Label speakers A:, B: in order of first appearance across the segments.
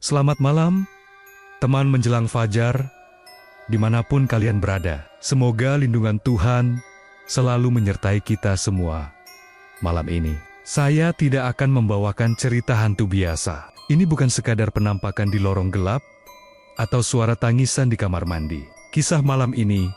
A: Selamat malam, teman menjelang fajar, dimanapun kalian berada. Semoga lindungan Tuhan selalu menyertai kita semua. Malam ini, saya tidak akan membawakan cerita hantu biasa. Ini bukan sekadar penampakan di lorong gelap atau suara tangisan di kamar mandi. Kisah malam ini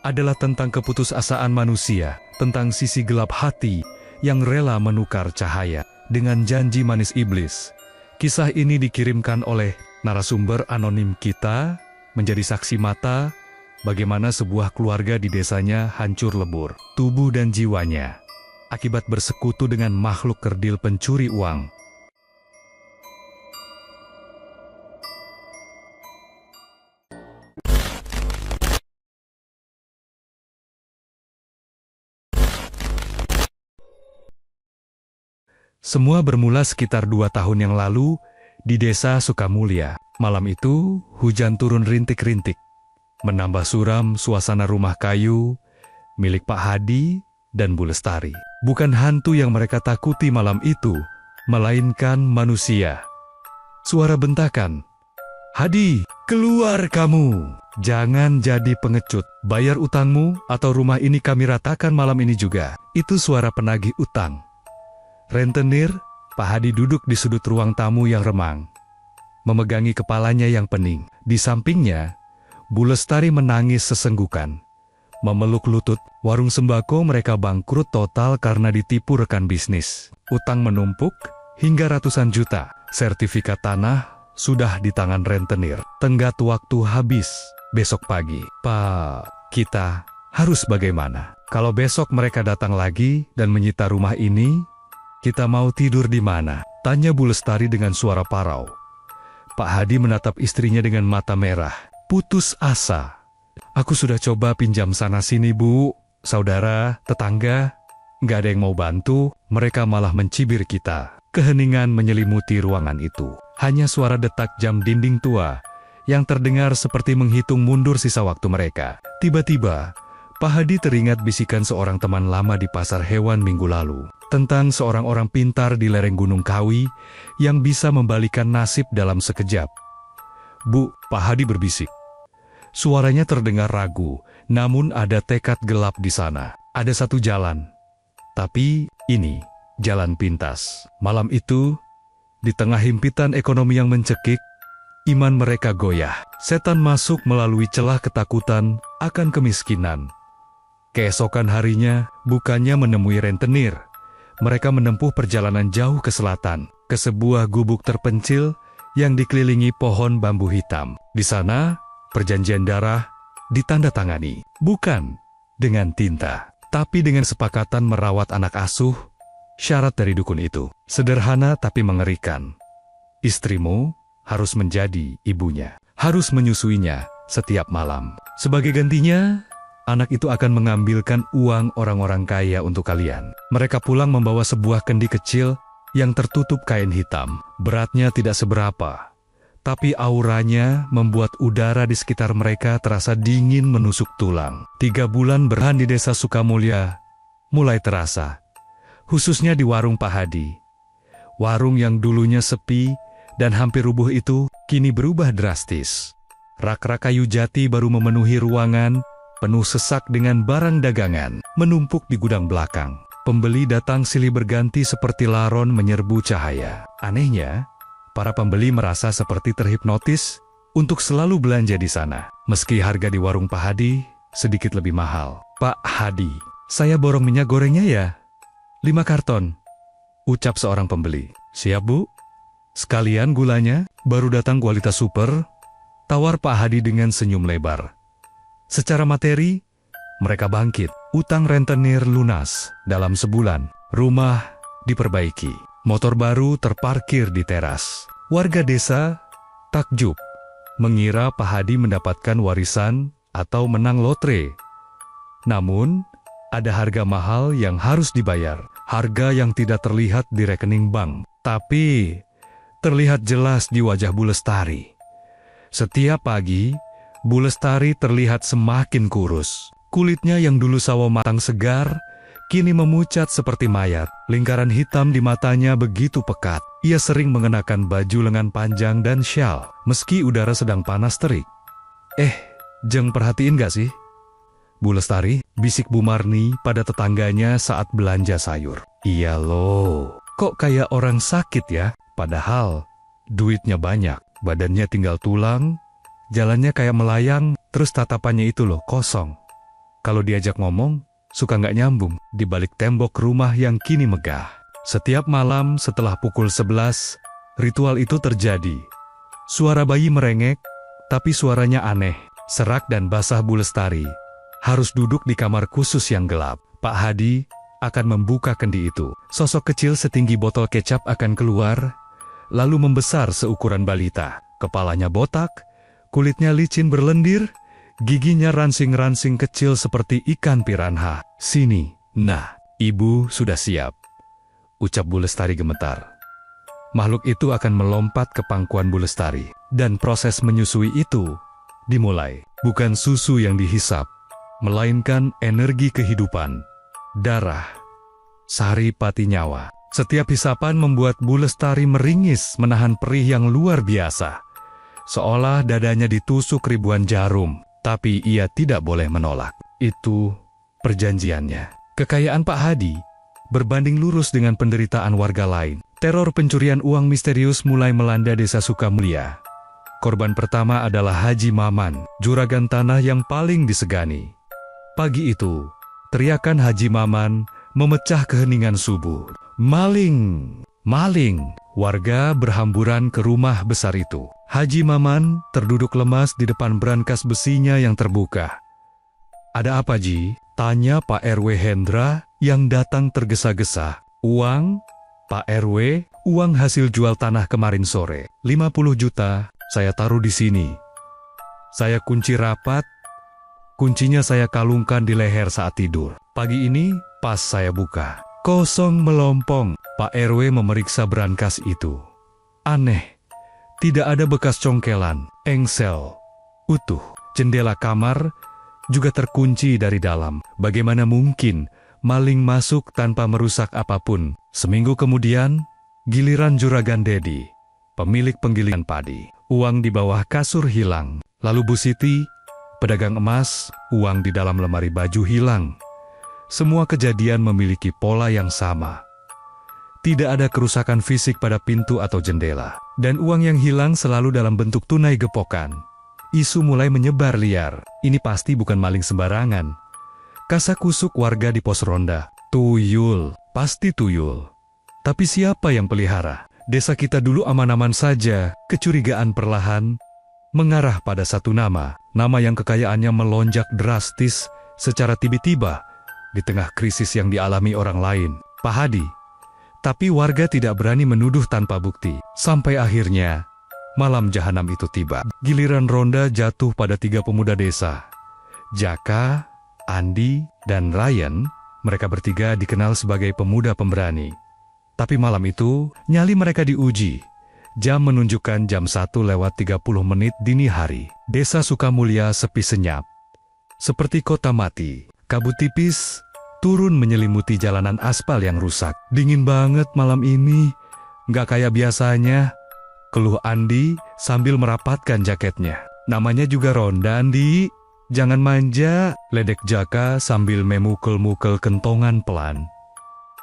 A: adalah tentang keputusasaan manusia, tentang sisi gelap hati yang rela menukar cahaya dengan janji manis iblis. Kisah ini dikirimkan oleh narasumber anonim kita menjadi saksi mata bagaimana sebuah keluarga di desanya hancur lebur, tubuh dan jiwanya, akibat bersekutu dengan makhluk kerdil pencuri uang. Semua bermula sekitar 2 tahun yang lalu di desa Sukamulya. Malam itu, hujan turun rintik-rintik, menambah suram suasana rumah kayu milik Pak Hadi dan Bu Lestari. Bukan hantu yang mereka takuti malam itu, melainkan manusia. Suara bentakan, "Hadi, keluar kamu! Jangan jadi pengecut. Bayar utangmu atau rumah ini kami ratakan malam ini juga." Itu suara penagih utang. Rentenir, Pak Hadi duduk di sudut ruang tamu yang remang, memegangi kepalanya yang pening. Di sampingnya, Bu Lestari menangis sesenggukan, memeluk lutut. Warung sembako mereka bangkrut total karena ditipu rekan bisnis. Utang menumpuk hingga ratusan juta. Sertifikat tanah sudah di tangan rentenir. Tenggat waktu habis besok pagi. "Pak, kita harus bagaimana? Kalau besok mereka datang lagi dan menyita rumah ini, kita mau tidur di mana?" tanya Bu Lestari dengan suara parau. Pak Hadi menatap istrinya dengan mata merah. "Putus asa. Aku sudah coba pinjam sana-sini, Bu. Saudara, tetangga, nggak ada yang mau bantu. Mereka malah mencibir kita." Keheningan menyelimuti ruangan itu. Hanya suara detak jam dinding tua yang terdengar seperti menghitung mundur sisa waktu mereka. Tiba-tiba, Pak Hadi teringat bisikan seorang teman lama di pasar hewan minggu lalu, tentang seorang orang pintar di lereng Gunung Kawi yang bisa membalikan nasib dalam sekejap. "Bu," Pak Hadi berbisik. Suaranya terdengar ragu, namun ada tekad gelap di sana. Ada satu jalan, tapi ini jalan pintas. Malam itu, di tengah himpitan ekonomi yang mencekik, iman mereka goyah. Setan masuk melalui celah ketakutan akan kemiskinan. Keesokan harinya, bukannya menemui rentenir, mereka menempuh perjalanan jauh ke selatan, ke sebuah gubuk terpencil yang dikelilingi pohon bambu hitam. Di sana, perjanjian darah ditandatangani, bukan dengan tinta, tapi dengan sepakatan merawat anak asuh. Syarat dari dukun itu sederhana tapi mengerikan. Istrimu harus menjadi ibunya, harus menyusuinya setiap malam. Sebagai gantinya, anak itu akan mengambilkan uang orang-orang kaya untuk kalian. Mereka pulang membawa sebuah kendi kecil yang tertutup kain hitam. Beratnya tidak seberapa, tapi auranya membuat udara di sekitar mereka terasa dingin menusuk tulang. 3 bulan berhan di desa Sukamulya mulai terasa, khususnya di warung Pak Hadi. Warung yang dulunya sepi dan hampir rubuh itu kini berubah drastis. Rak-rak kayu jati baru memenuhi ruangan, penuh sesak dengan barang dagangan, menumpuk di gudang belakang. Pembeli datang silih berganti seperti laron menyerbu cahaya. Anehnya, para pembeli merasa seperti terhipnotis untuk selalu belanja di sana. Meski harga di warung Pak Hadi sedikit lebih mahal. "Pak Hadi, saya borong minyak gorengnya ya? 5 karton, ucap seorang pembeli. "Siap, Bu. Sekalian gulanya, baru datang kualitas super," tawar Pak Hadi dengan senyum lebar. Secara materi, mereka bangkit. Utang rentenir lunas dalam sebulan. Rumah diperbaiki. Motor baru terparkir di teras. Warga desa takjub, mengira Pak Hadi mendapatkan warisan atau menang lotre. Namun, ada harga mahal yang harus dibayar. Harga yang tidak terlihat di rekening bank, tapi terlihat jelas di wajah Bu Lestari. Setiap pagi, Bu Lestari terlihat semakin kurus. Kulitnya yang dulu sawo matang segar, kini memucat seperti mayat. Lingkaran hitam di matanya begitu pekat. Ia sering mengenakan baju lengan panjang dan syal, meski udara sedang panas terik. Jeng perhatiin gak sih? Bu Lestari, bisik Bu Marni pada tetangganya saat belanja sayur. Iya loh, kok kayak orang sakit ya? Padahal duitnya banyak, badannya tinggal tulang, jalannya kayak melayang, terus tatapannya itu loh kosong. Kalau diajak ngomong, suka nggak nyambung di balik tembok rumah yang kini megah. Setiap malam setelah pukul 11, ritual itu terjadi. Suara bayi merengek, tapi suaranya aneh, serak dan basah. Bu Lestari harus duduk di kamar khusus yang gelap. Pak Hadi akan membuka kendi itu. Sosok kecil setinggi botol kecap akan keluar, lalu membesar seukuran balita. Kepalanya botak, kulitnya licin berlendir, giginya ransing-ransing kecil seperti ikan piranha. Sini, nah, ibu sudah siap, ucap Bu Lestari gemetar. Makhluk itu akan melompat ke pangkuan Bu Lestari. Dan proses menyusui itu dimulai. Bukan susu yang dihisap, melainkan energi kehidupan, darah, sari pati nyawa. Setiap hisapan membuat Bu Lestari meringis menahan perih yang luar biasa. Seolah dadanya ditusuk ribuan jarum, tapi ia tidak boleh menolak. Itu perjanjiannya. Kekayaan Pak Hadi berbanding lurus dengan penderitaan warga lain. Teror pencurian uang misterius mulai melanda desa Sukamulya. Korban pertama adalah Haji Maman, juragan tanah yang paling disegani. Pagi itu, teriakan Haji Maman memecah keheningan subuh. Maling! Maling! Warga berhamburan ke rumah besar itu. Haji Maman terduduk lemas di depan brankas besinya yang terbuka. Ada apa, Ji? Tanya Pak RW Hendra yang datang tergesa-gesa. Uang? Pak RW, uang hasil jual tanah kemarin sore. 50 juta, saya taruh di sini. Saya kunci rapat, kuncinya saya kalungkan di leher saat tidur. Pagi ini, pas saya buka, kosong melompong. Pak RW memeriksa brankas itu. Aneh, tidak ada bekas congkelan, engsel, utuh. Jendela kamar juga terkunci dari dalam. Bagaimana mungkin maling masuk tanpa merusak apapun? Seminggu kemudian, giliran Juragan Dedi, pemilik penggilingan padi. Uang di bawah kasur hilang. Lalu Bu Siti, pedagang emas, uang di dalam lemari baju hilang. Semua kejadian memiliki pola yang sama. Tidak ada kerusakan fisik pada pintu atau jendela. Dan uang yang hilang selalu dalam bentuk tunai gepokan. Isu mulai menyebar liar. Ini pasti bukan maling sembarangan. Kasakusuk warga di pos ronda. Tuyul, pasti tuyul. Tapi siapa yang pelihara? Desa kita dulu aman-aman saja. Kecurigaan perlahan mengarah pada satu nama. Nama yang kekayaannya melonjak drastis secara tiba-tiba di tengah krisis yang dialami orang lain. Pak Hadi. Tapi warga tidak berani menuduh tanpa bukti. Sampai akhirnya, malam jahanam itu tiba. Giliran ronda jatuh pada 3 pemuda desa. Jaka, Andi, dan Ryan, mereka bertiga dikenal sebagai pemuda pemberani. Tapi malam itu, nyali mereka diuji. Jam menunjukkan jam 1:30 dini hari. Desa Sukamulya sepi senyap. Seperti kota mati, kabut tipis turun menyelimuti jalanan aspal yang rusak. Dingin banget malam ini, nggak kayak biasanya, keluh Andi sambil merapatkan jaketnya. Namanya juga ronda, Andi. Jangan manja, ledek Jaka sambil memukul-mukul kentongan pelan.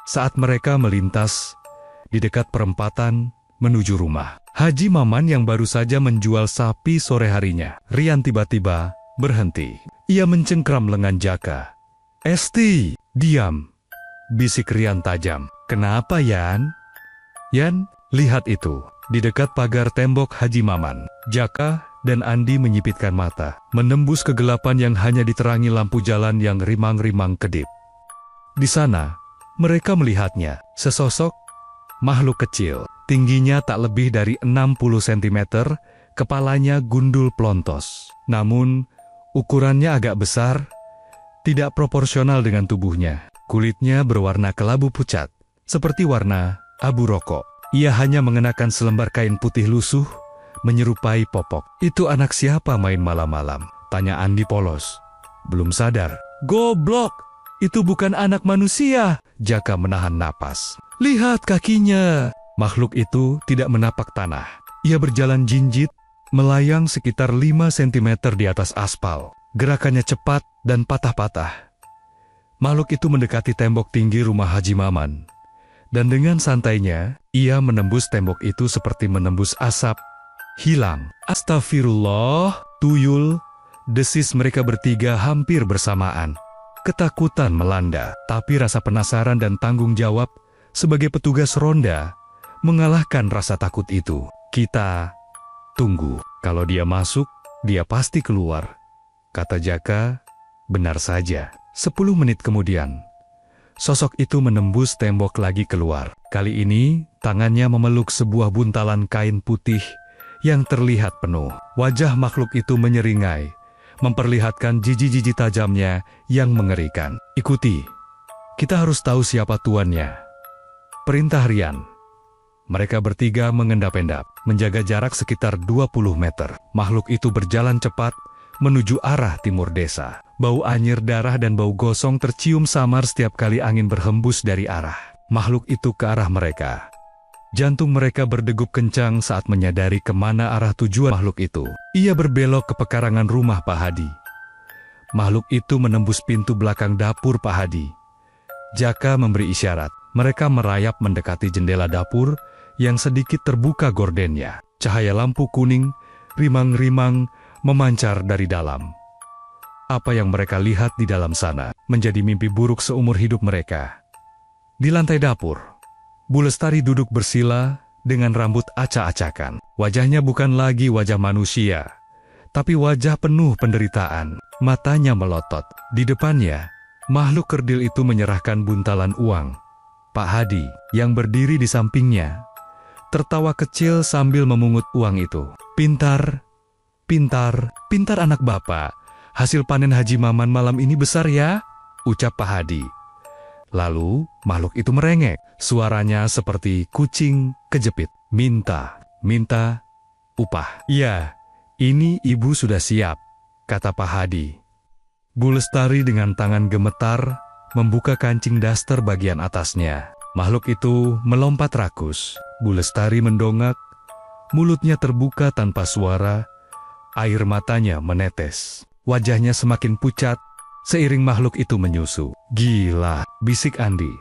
A: Saat mereka melintas di dekat perempatan menuju rumah, Haji Maman yang baru saja menjual sapi sore harinya, Rian tiba-tiba berhenti. Ia mencengkram lengan Jaka. Esti, diam, bisik Rian tajam. Kenapa, Yan? Yan, lihat itu. Di dekat pagar tembok Haji Maman, Jaka dan Andi menyipitkan mata, menembus kegelapan yang hanya diterangi lampu jalan yang rimang-rimang kedip. Di sana, mereka melihatnya, sesosok makhluk kecil, tingginya tak lebih dari 60 cm, kepalanya gundul plontos. Namun, ukurannya agak besar, tidak proporsional dengan tubuhnya. Kulitnya berwarna kelabu pucat, seperti warna abu rokok. Ia hanya mengenakan selembar kain putih lusuh, menyerupai popok. Itu anak siapa main malam-malam? Tanya Andi polos. Belum sadar. Goblok! Itu bukan anak manusia. Jaka menahan napas. Lihat kakinya. Makhluk itu tidak menapak tanah. Ia berjalan jinjit, melayang sekitar 5 cm di atas aspal. Gerakannya cepat dan patah-patah. Makhluk itu mendekati tembok tinggi rumah Haji Maman. Dan dengan santainya, ia menembus tembok itu seperti menembus asap. Hilang. Astagfirullah, tuyul, desis mereka bertiga hampir bersamaan. Ketakutan melanda, tapi rasa penasaran dan tanggung jawab sebagai petugas ronda mengalahkan rasa takut itu. Kita tunggu. Kalau dia masuk, dia pasti keluar. Kata Jaka, benar saja. 10 menit kemudian, sosok itu menembus tembok lagi keluar. Kali ini, tangannya memeluk sebuah buntalan kain putih yang terlihat penuh. Wajah makhluk itu menyeringai, memperlihatkan jiji-jiji tajamnya yang mengerikan. Ikuti, kita harus tahu siapa tuannya. Perintah Rian. Mereka bertiga mengendap-endap, menjaga jarak sekitar 20 meter. Makhluk itu berjalan cepat menuju arah timur desa. Bau anyir darah dan bau gosong tercium samar setiap kali angin berhembus dari arah makhluk itu ke arah mereka. Jantung mereka berdegup kencang saat menyadari kemana arah tujuan makhluk itu. Ia berbelok ke pekarangan rumah Pak Hadi. Makhluk itu menembus pintu belakang dapur Pak Hadi. Jaka memberi isyarat. Mereka merayap mendekati jendela dapur yang sedikit terbuka gordennya. Cahaya lampu kuning, rimang-rimang, memancar dari dalam. Apa yang mereka lihat di dalam sana menjadi mimpi buruk seumur hidup mereka. Di lantai dapur, Bu Lestari duduk bersila dengan rambut acak-acakan. Wajahnya bukan lagi wajah manusia, tapi wajah penuh penderitaan. Matanya melotot. Di depannya, makhluk kerdil itu menyerahkan buntalan uang. Pak Hadi, yang berdiri di sampingnya, tertawa kecil sambil memungut uang itu. Pintar, pintar, pintar anak bapak. Hasil panen Haji Maman malam ini besar ya, ucap Pak Hadi. Lalu makhluk itu merengek, suaranya seperti kucing kejepit. Minta, minta upah. Ya, ini ibu sudah siap, kata Pak Hadi. Bu Lestari dengan tangan gemetar membuka kancing daster bagian atasnya. Makhluk itu melompat rakus. Bu Lestari mendongak, mulutnya terbuka tanpa suara, air matanya menetes. Wajahnya semakin pucat, seiring makhluk itu menyusu. Gila, bisik Andi.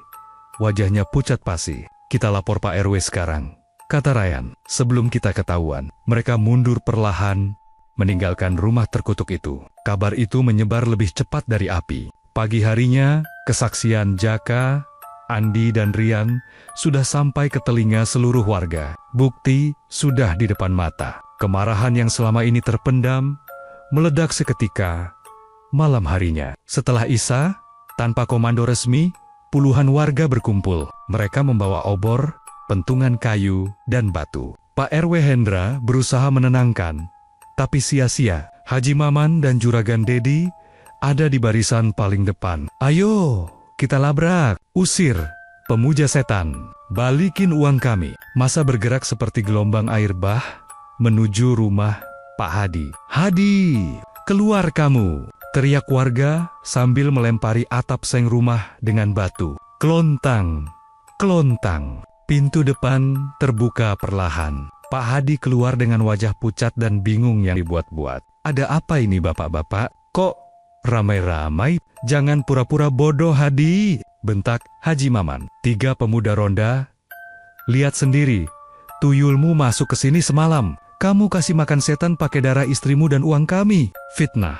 A: Wajahnya pucat pasi. Kita lapor Pak RW sekarang, kata Ryan. Sebelum kita ketahuan, mereka mundur perlahan, meninggalkan rumah terkutuk itu. Kabar itu menyebar lebih cepat dari api. Pagi harinya, kesaksian Jaka, Andi dan Rian sudah sampai ke telinga seluruh warga. Bukti sudah di depan mata. Kemarahan yang selama ini terpendam meledak seketika malam harinya. Setelah Isya, tanpa komando resmi, puluhan warga berkumpul. Mereka membawa obor, pentungan kayu, dan batu. Pak RW Hendra berusaha menenangkan, tapi sia-sia. Haji Maman dan Juragan Dedi ada di barisan paling depan. Ayo, kita labrak, usir pemuja setan, balikin uang kami. Masa bergerak seperti gelombang air bah menuju rumah Pak Hadi. Hadi, keluar kamu, teriak warga sambil melempari atap seng rumah dengan batu. Kelontang, kelontang. Pintu depan terbuka perlahan. Pak Hadi keluar dengan wajah pucat dan bingung yang dibuat-buat. Ada apa ini bapak-bapak? Kok ramai-ramai? Jangan pura-pura bodoh Hadi, bentak Haji Maman. 3 pemuda ronda. Lihat sendiri, tuyulmu masuk ke sini semalam. Kamu kasih makan setan pakai darah istrimu dan uang kami. Fitnah.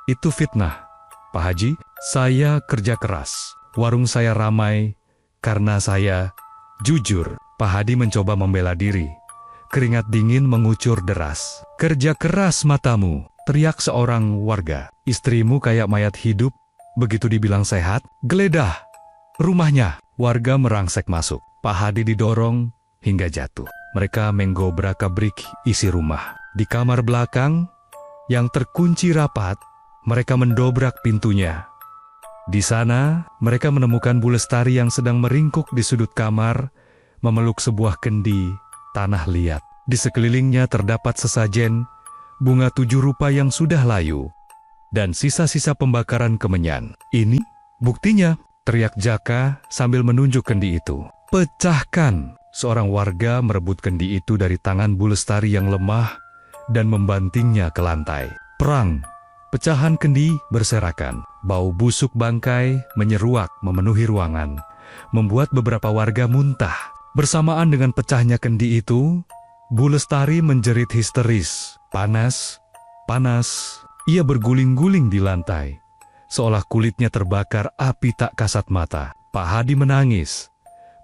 A: Itu fitnah, Pak Haji. Saya kerja keras. Warung saya ramai karena saya jujur. Pak Hadi mencoba membela diri. Keringat dingin mengucur deras. Kerja keras matamu, teriak seorang warga. Istrimu kayak mayat hidup, begitu dibilang sehat, geledah rumahnya. Warga merangsek masuk. Pak Hadi didorong hingga jatuh. Mereka menggobrak-abrik isi rumah. Di kamar belakang, yang terkunci rapat, mereka mendobrak pintunya. Di sana, mereka menemukan Bu Lestari yang sedang meringkuk di sudut kamar, memeluk sebuah kendi, tanah liat. Di sekelilingnya terdapat sesajen, bunga 7 rupa yang sudah layu, dan sisa-sisa pembakaran kemenyan. Ini Buktinya, teriak Jaka sambil menunjuk kendi itu. Pecahkan! Seorang warga merebut kendi itu dari tangan Bu Lestari yang lemah dan membantingnya ke lantai. Perang! Pecahan kendi berserakan. Bau busuk bangkai menyeruak memenuhi ruangan, membuat beberapa warga muntah. Bersamaan dengan pecahnya kendi itu, Bu Lestari menjerit histeris. Panas, panas. Ia berguling-guling di lantai, seolah kulitnya terbakar api tak kasat mata. Pak Hadi menangis,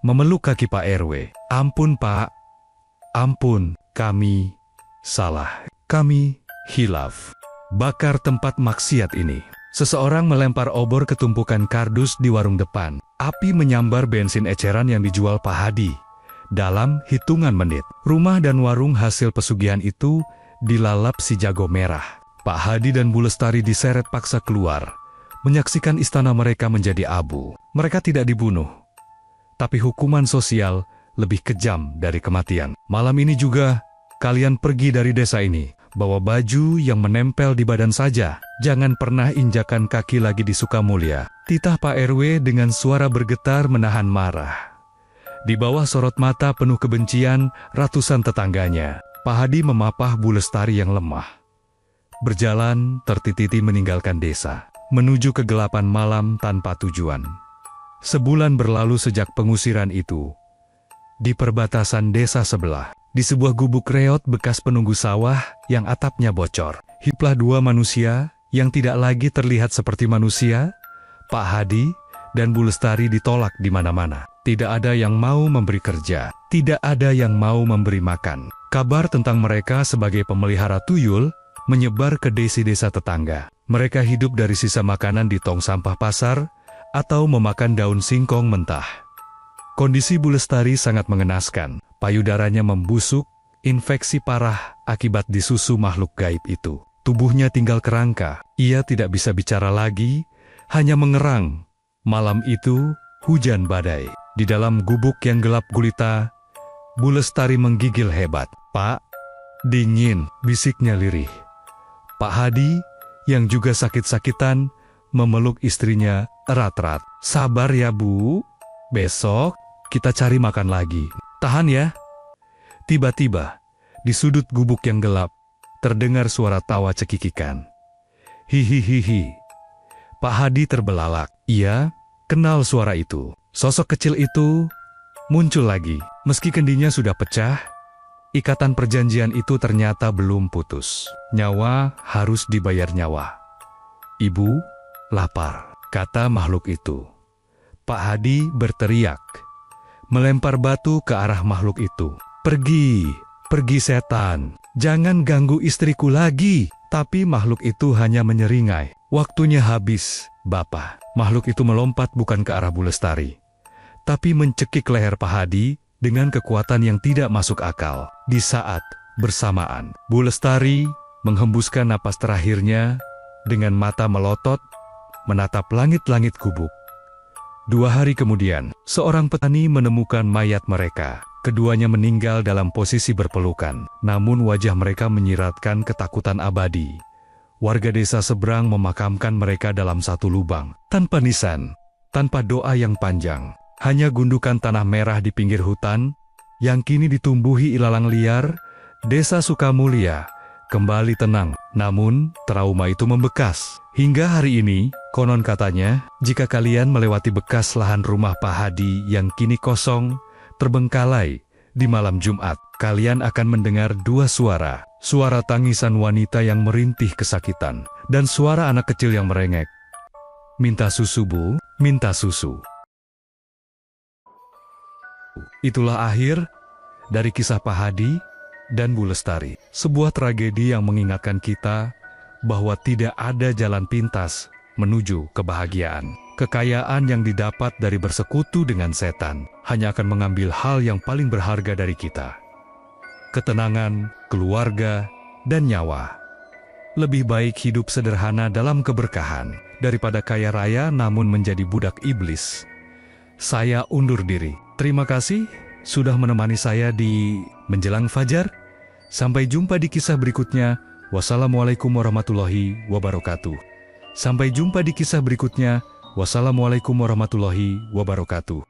A: memeluk kaki Pak RW. Ampun Pak, ampun, kami salah. Kami hilaf. Bakar tempat maksiat ini. Seseorang melempar obor ke tumpukan kardus di warung depan. Api menyambar bensin eceran yang dijual Pak Hadi. Dalam hitungan menit, rumah dan warung hasil pesugihan itu dilalap si jago merah. Pak Hadi dan Bu Lestari diseret paksa keluar, menyaksikan istana mereka menjadi abu. Mereka tidak dibunuh, tapi hukuman sosial lebih kejam dari kematian. Malam ini juga, kalian pergi dari desa ini. Bawa baju yang menempel di badan saja. Jangan pernah injakan kaki lagi di Sukamulya. Titah Pak RW dengan suara bergetar menahan marah. Di bawah sorot mata penuh kebencian ratusan tetangganya, Pak Hadi memapah Bu Lestari yang lemah. Berjalan tertiti-titi meninggalkan desa, menuju kegelapan malam tanpa tujuan. Sebulan berlalu sejak pengusiran itu. Di perbatasan desa sebelah, di sebuah gubuk reot bekas penunggu sawah yang atapnya bocor, hiduplah dua manusia yang tidak lagi terlihat seperti manusia. Pak Hadi dan Bu Lestari ditolak di mana-mana. Tidak ada yang mau memberi kerja, tidak ada yang mau memberi makan. Kabar tentang mereka sebagai pemelihara tuyul menyebar ke desa-desa tetangga. Mereka hidup dari sisa makanan di tong sampah pasar atau memakan daun singkong mentah. Kondisi Bu Lestari sangat mengenaskan. Payudaranya membusuk, infeksi parah akibat disusu makhluk gaib itu. Tubuhnya tinggal kerangka. Ia tidak bisa bicara lagi, hanya mengerang. Malam itu, hujan badai. Di dalam gubuk yang gelap gulita, Bu Lestari menggigil hebat. Pak, dingin, bisiknya lirih. Pak Hadi, yang juga sakit-sakitan, memeluk istrinya erat-erat. Sabar ya Bu, besok kita cari makan lagi. Tahan ya. Tiba-tiba, di sudut gubuk yang gelap, terdengar suara tawa cekikikan. Hihihihi. Pak Hadi terbelalak. Ia kenal suara itu. Sosok kecil itu muncul lagi. Meski kendinya sudah pecah, ikatan perjanjian itu ternyata belum putus. Nyawa harus dibayar nyawa. Ibu, lapar, kata makhluk itu. Pak Hadi berteriak, melempar batu ke arah makhluk itu. Pergi, pergi setan, jangan ganggu istriku lagi. Tapi makhluk itu hanya menyeringai. Waktunya habis, Bapak. Makhluk itu melompat bukan ke arah Bu Lestari, tapi mencekik leher Pak Hadi dengan kekuatan yang tidak masuk akal. Di saat bersamaan, Bu Lestari menghembuskan napas terakhirnya dengan mata melotot, menatap langit-langit gubuk. 2 hari kemudian, seorang petani menemukan mayat mereka. Keduanya meninggal dalam posisi berpelukan, namun wajah mereka menyiratkan ketakutan abadi. Warga desa seberang memakamkan mereka dalam satu lubang, tanpa nisan, tanpa doa yang panjang. Hanya gundukan tanah merah di pinggir hutan, yang kini ditumbuhi ilalang liar. Desa Sukamulya kembali tenang, namun trauma itu membekas. Hingga hari ini, konon katanya, jika kalian melewati bekas lahan rumah Pak Hadi yang kini kosong, terbengkalai, di malam Jumat, kalian akan mendengar 2 suara. Suara tangisan wanita yang merintih kesakitan, dan suara anak kecil yang merengek. Minta susu Bu, minta susu. Itulah akhir dari kisah Pak Hadi dan Bu Lestari. Sebuah tragedi yang mengingatkan kita bahwa tidak ada jalan pintas menuju kebahagiaan. Kekayaan yang didapat dari bersekutu dengan setan hanya akan mengambil hal yang paling berharga dari kita. Ketenangan, keluarga, dan nyawa. Lebih baik hidup sederhana dalam keberkahan daripada kaya raya namun menjadi budak iblis. Saya undur diri. Terima kasih sudah menemani saya di Menjelang Fajar. Sampai jumpa di kisah berikutnya. Wassalamualaikum warahmatullahi wabarakatuh. Sampai jumpa di kisah berikutnya. Wassalamualaikum warahmatullahi wabarakatuh.